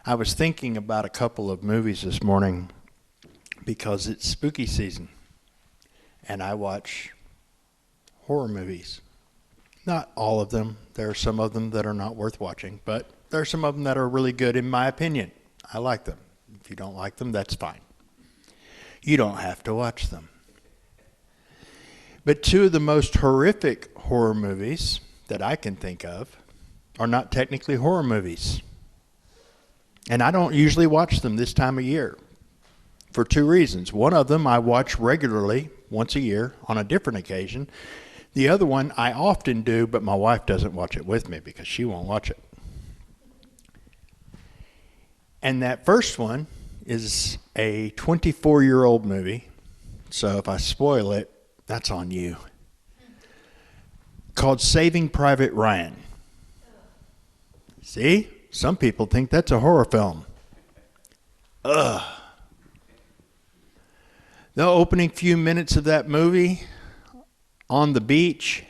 I was thinking about a couple of movies this morning because it's spooky season, and I watch horror movies. Not all of them. There are some of them that are not worth watching, but there are some of them that are really good in my opinion. I like them. If you don't like them, that's fine. You don't have to watch them. But two of the most horrific horror movies that I can think of are not technically horror movies. And I don't usually watch them this time of year for two reasons. One of them I watch regularly once a year on a different occasion. The other one I often do, but my wife doesn't watch it with me because she won't watch it. And that first one is a 24-year-old movie. So if I spoil it, that's on you. Called Saving Private Ryan. See? Some people think that's a horror film. Ugh. The opening few minutes of that movie on the beach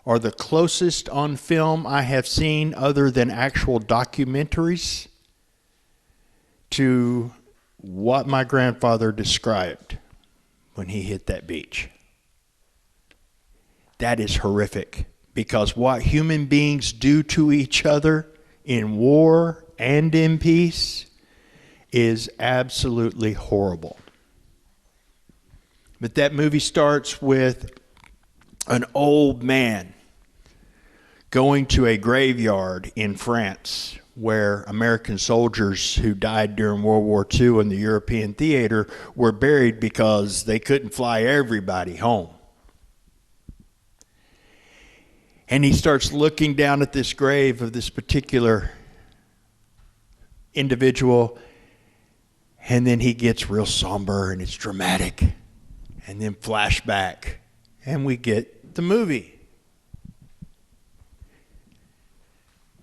are the closest on film I have seen other than actual documentaries to what my grandfather described when he hit that beach. That is horrific because what human beings do to each other in war and in peace is absolutely horrible. But that movie starts with an old man going to a graveyard in France where American soldiers who died during World War II in the European theater were buried because they couldn't fly everybody home. And he starts looking down at this grave of this particular individual, and then he gets real somber and it's dramatic. And then flashback, and we get the movie.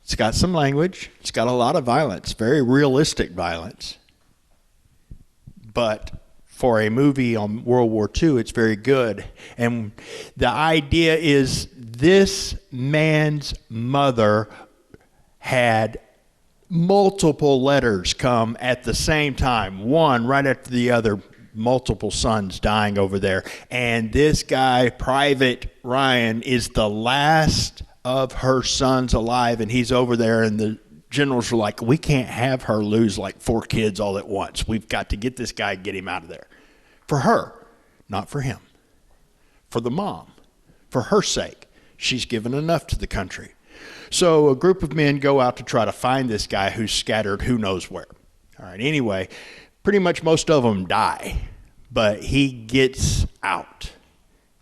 It's got some language. It's got a lot of violence, very realistic violence. But for a movie on World War II, it's very good. And the idea is this man's mother had multiple letters come at the same time, one right after the other, multiple sons dying over there. And this guy, Private Ryan, is the last of her sons alive, and he's over there, and the generals were like, we can't have her lose like 4 kids all at once. We've got to get this guy, get him out of there. For her, not for him. For the mom. For her sake. She's given enough to the country. So a group of men go out to try to find this guy who's scattered who knows where. All right, anyway, pretty much most of them die, but he gets out.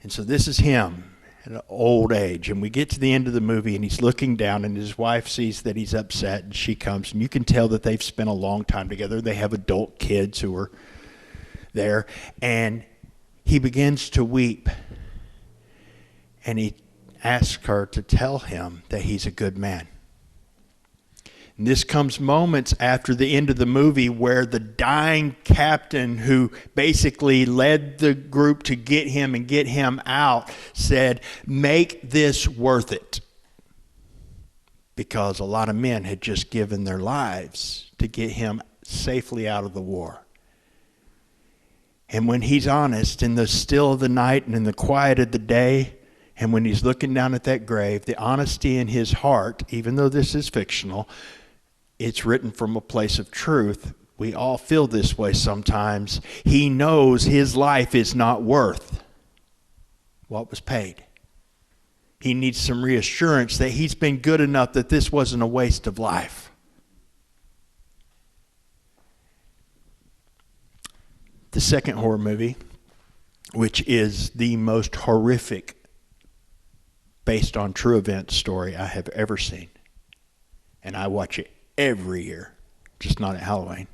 And so this is him at an old age. And we get to the end of the movie, and he's looking down, and his wife sees that he's upset, and she comes, and you can tell that they've spent a long time together. They have adult kids who are there, and he begins to weep, and he asks her to tell him that he's a good man. And this comes moments after the end of the movie where the dying captain who basically led the group to get him and get him out said, make this worth it. Because a lot of men had just given their lives to get him safely out of the war. And when he's honest, in the still of the night and in the quiet of the day, and when he's looking down at that grave, the honesty in his heart, even though this is fictional, it's written from a place of truth. We all feel this way sometimes. He knows his life is not worth what was paid. He needs some reassurance that he's been good enough that this wasn't a waste of life. The second horror movie, which is the most horrific based on true event story I have ever seen. And I watch it every year, just not at Halloween.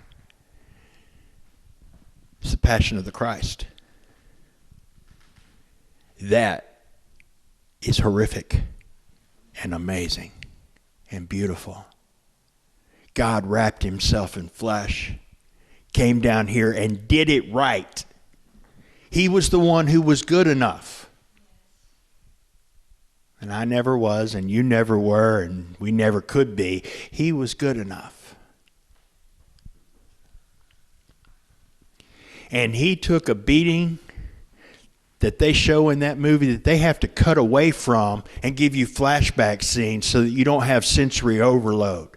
It's The Passion of the Christ. That is horrific and amazing and beautiful. God wrapped himself in flesh, came down here and did it right. He was the one who was good enough. And I never was, and you never were, and we never could be. He was good enough. And he took a beating that they show in that movie that they have to cut away from and give you flashback scenes so that you don't have sensory overload.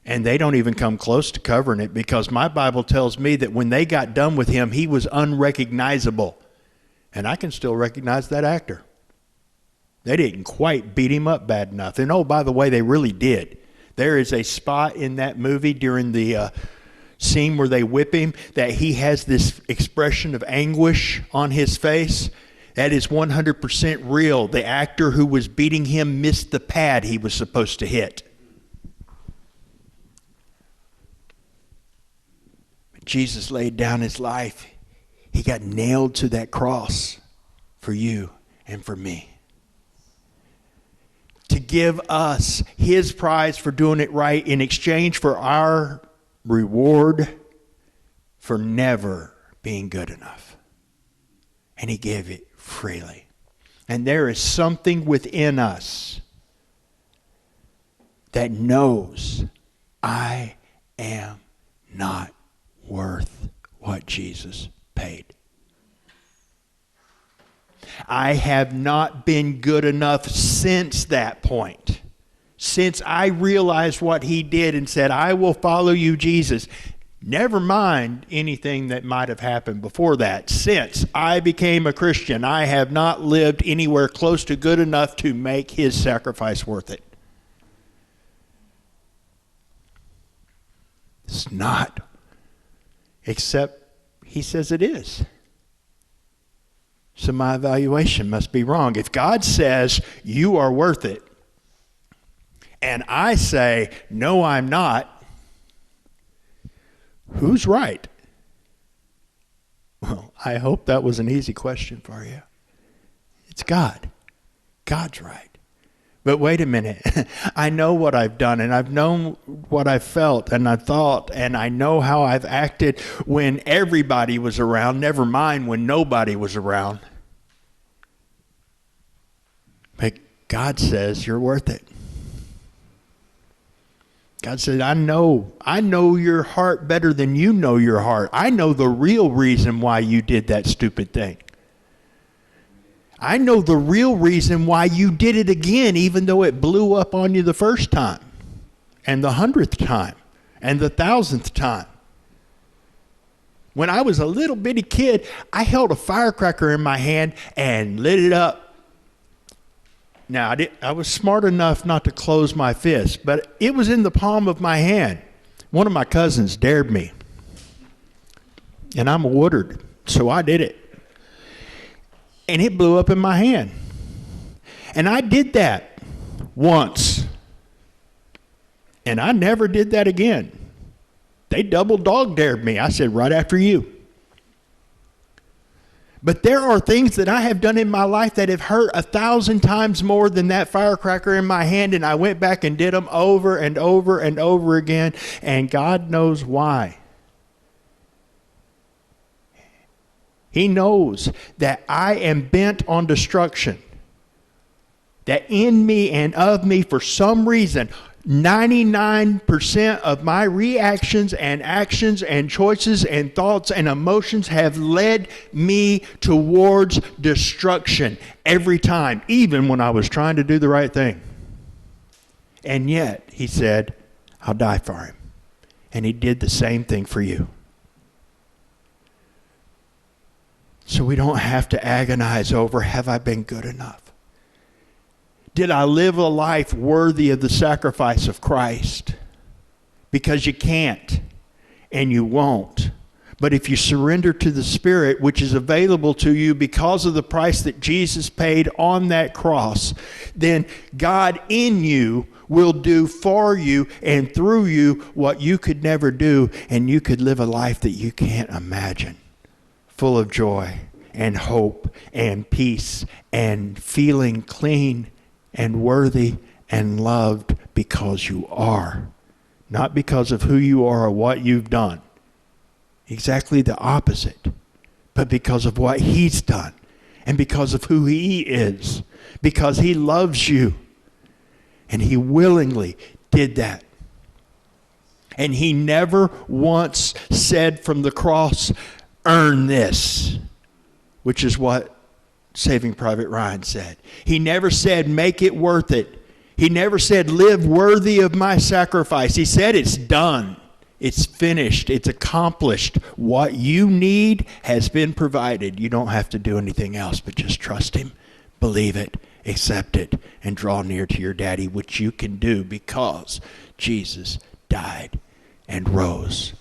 And they don't even come close to covering it, because my Bible tells me that when they got done with him, he was unrecognizable. And I can still recognize that actor. They didn't quite beat him up bad enough. And oh, by the way, they really did. There is a spot in that movie during the scene where they whip him that he has this expression of anguish on his face. That is 100% real. The actor who was beating him missed the pad he was supposed to hit. Jesus laid down his life. He got nailed to that cross for you and for me, to give us his prize for doing it right in exchange for our reward for never being good enough. And he gave it freely. And there is something within us that knows I am not worth what Jesus paid. I have not been good enough since that point. Since I realized what he did and said, I will follow you, Jesus. Never mind anything that might have happened before that. Since I became a Christian, I have not lived anywhere close to good enough to make his sacrifice worth it. It's not. Except he says it is. So my evaluation must be wrong. If God says you are worth it, and I say, no, I'm not, who's right? Well, I hope that was an easy question for you. It's God. God's right. But wait a minute. I know what I've done, and I've known what I've felt and I thought, and I know how I've acted when everybody was around, never mind when nobody was around. But God says you're worth it. God said, I know your heart better than you know your heart. I know the real reason why you did that stupid thing. I know the real reason why you did it again, even though it blew up on you the first time, and the 100th time, and the 1,000th time. When I was a little bitty kid, I held a firecracker in my hand and lit it up. Now, I was smart enough not to close my fist, but it was in the palm of my hand. One of my cousins dared me, and I'm a Woodard, so I did it. And it blew up in my hand. And I did that once. And I never did that again. They double dog dared me. I said, right after you. But there are things that I have done in my life that have hurt 1,000 times more than that firecracker in my hand. And I went back and did them over and over and over again. And God knows why. He knows that I am bent on destruction. That in me and of me, for some reason, 99% of my reactions and actions and choices and thoughts and emotions have led me towards destruction every time, even when I was trying to do the right thing. And yet, he said, I'll die for him. And he did the same thing for you. So we don't have to agonize over, have I been good enough? Did I live a life worthy of the sacrifice of Christ? Because you can't, and you won't. But if you surrender to the Spirit, which is available to you because of the price that Jesus paid on that cross, then God in you will do for you and through you what you could never do, and you could live a life that you can't imagine. Full of joy and hope and peace and feeling clean and worthy and loved because you are. Not because of who you are or what you've done. Exactly the opposite. But because of what he's done. And because of who he is. Because he loves you. And he willingly did that. And he never once said from the cross, earn this, which is what Saving Private Ryan said. He never said, make it worth it. He never said, live worthy of my sacrifice. He said, it's done. It's finished. It's accomplished. What you need has been provided. You don't have to do anything else but just trust him, believe it, accept it, and draw near to your daddy, which you can do because Jesus died and rose